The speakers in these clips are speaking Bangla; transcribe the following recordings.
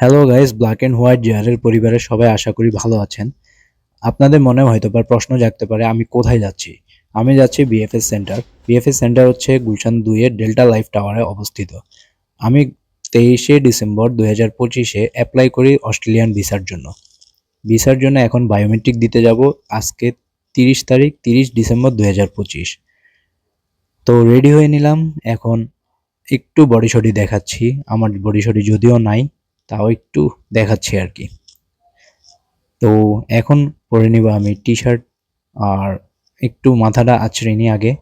Hello guys, black and white জেআরের পরিবারের সবাই আশা করি ভালো আছেন। আপনাদের মনে হয়তো বা প্রশ্ন জাগতে পারে আমি কোথায় যাচ্ছি। আমি যাচ্ছি বিএফএস সেন্টার। বিএফএস সেন্টার হচ্ছে গুলশান 2 এর ডেল্টা লাইফ টাওয়ারে অবস্থিত। আমি 23শে ডিসেম্বর 2025-এ অ্যাপ্লাই করি অস্ট্রেলিয়ান ভিসার জন্য। ভিসার জন্য এখন বায়োমেট্রিক দিতে যাব আজকে 30 তারিখ 30 ডিসেম্বর 2025। তো রেডি হয়ে নিলাম। এখন একটু বডি শডি দেখাচ্ছি। আমার বডি শডি যদিও নাই, তাও একটু দেখাচ্ছি আর কি। তো এখন পরে নিব আমি টি শার্ট আর একটু মাথাটা আঁচড়ে নিই আগে।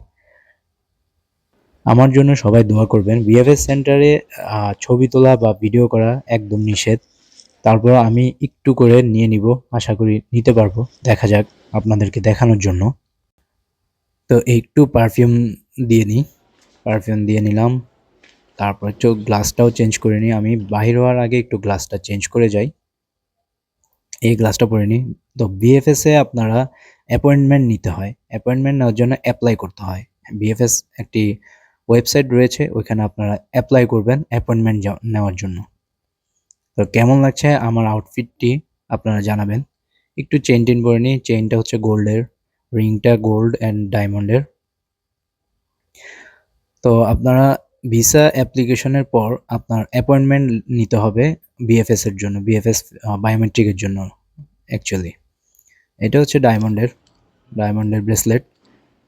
আমার জন্য সবাই দোয়া করবেন। বিএফএস সেন্টারে ছবি তোলা বা ভিডিও করা একদম নিষেধ। তারপর আমি একটু করে নিয়ে নিব, আশা করি নিতে পারবো। দেখা যাক, আপনাদেরকে দেখানোর জন্য। তো একটু পারফিউম দিয়ে নিই, পারফিউম দিয়ে নিলাম। তারপর চোখ গ্লাসটাও চেঞ্জ করে নিই। আমি বাহির হওয়ার আগে একটু গ্লাসটা চেঞ্জ করে যাই। এই গ্লাসটা পরে নিই। তো বিএফএস এ আপনারা অ্যাপয়েন্টমেন্ট নিতে হয়। অ্যাপয়েন্টমেন্ট নেওয়ার জন্য অ্যাপ্লাই করতে হয়। বিএফএস একটি ওয়েবসাইট রয়েছে, ওইখানে আপনারা অ্যাপ্লাই করবেন অ্যাপয়েন্টমেন্ট নেওয়ার জন্য। তো কেমন লাগছে আমার আউটফিটটি আপনারা জানাবেন। একটু চেইন টেন পরে নিই। চেইনটা হচ্ছে গোল্ডের, রিংটা গোল্ড অ্যান্ড ডায়মন্ডের। তো আপনারা ভিসা অ্যাপ্লিকেশনের পর আপনার অ্যাপয়েন্টমেন্ট নিতে হবে বিএফএস এর জন্য, বিএফএস বায়োমেট্রিকের জন্য অ্যাকচুয়ালি। এটা হচ্ছে ডায়মন্ডের ব্রেসলেট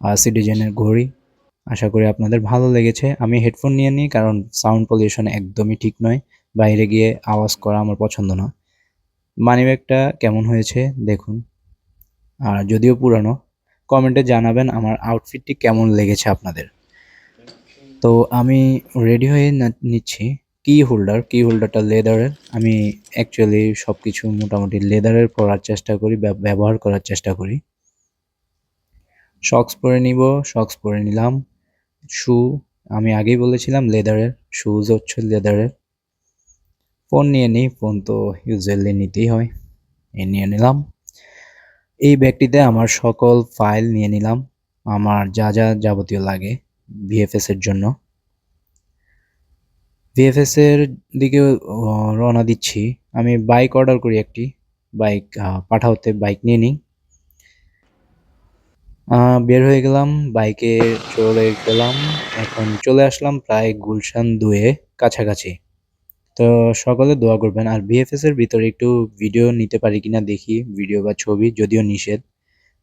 আর সিটিজেনের ঘড়ি। আশা করি আপনাদের ভালো লেগেছে। আমি হেডফোন নিয়ে নিই, কারণ সাউন্ড পলিউশন একদমই ঠিক নয়। বাইরে গিয়ে আওয়াজ করা আমার পছন্দ না। মানিব্যাগটা কেমন হয়েছে দেখুন, আর যদিও পুরানো, কমেন্টে জানাবেন আমার আউটফিটটি কেমন লেগেছে আপনাদের। তো আমি রেডি হয়ে নিচ্ছি। কি হোল্ডারটা লেদারের। আমি অ্যাকচুয়ালি সব কিছু মোটামুটি লেদারের পরার চেষ্টা করি, ব্যবহার করার চেষ্টা করি। শক্স পরে নিব, শক্স পরে নিলাম। শু আমি আগেই বলেছিলাম লেদারের, শুজ হচ্ছে লেদারের। ফোন নিয়ে নিই, ফোন তো ইউজুয়ালি নিতেই হয়, নিয়ে নিলাম। এই ব্যাগটিতে আমার সকল ফাইল নিয়ে নিলাম, আমার যা যা যাবতীয় লাগে ভিএফএস এর জন্য। ভিএফএস এর দিকে রওনা দিচ্ছি। আমি বাইক অর্ডার করি একটি, বাইক পাঠাওতে বাইক নিয়ে নিই। বের হয়ে গেলাম, বাইকে চলে গেলাম। এখন চলে আসলাম প্রায় গুলশান 2 এ কাছাকাছি। তো সকলে দোয়া করবেন। আর বিএফএস এর ভিতরে একটু ভিডিও নিতে পারি কিনা দেখি, ভিডিও বা ছবি, যদিও নিষেধ।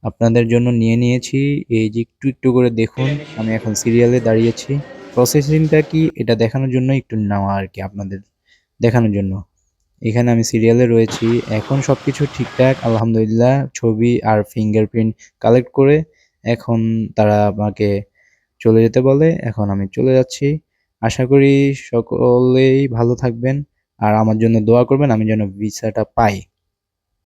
আপনাদের জন্য নিয়ে নিয়েছি, এই যে একটু একটু করে দেখুন। আমি এখন সিরিয়ালে দাঁড়িয়েছি। প্রসেসিংটা কি এটা দেখানোর জন্য একটু নেওয়া আর কি, আপনাদের দেখানোর জন্য। এখানে আমি সিরিয়ালে রয়েছি। এখন সবকিছু ঠিকঠাক আলহামদুলিল্লাহ। ছবি আর ফিঙ্গারপ্রিন্ট কালেক্ট করে এখন তারা আমাকে চলে যেতে বলে। এখন আমি চলে যাচ্ছি। আশা করি সকলেই ভালো থাকবেন আর আমার জন্য দোয়া করবেন, আমি যেন ভিসাটা পাই।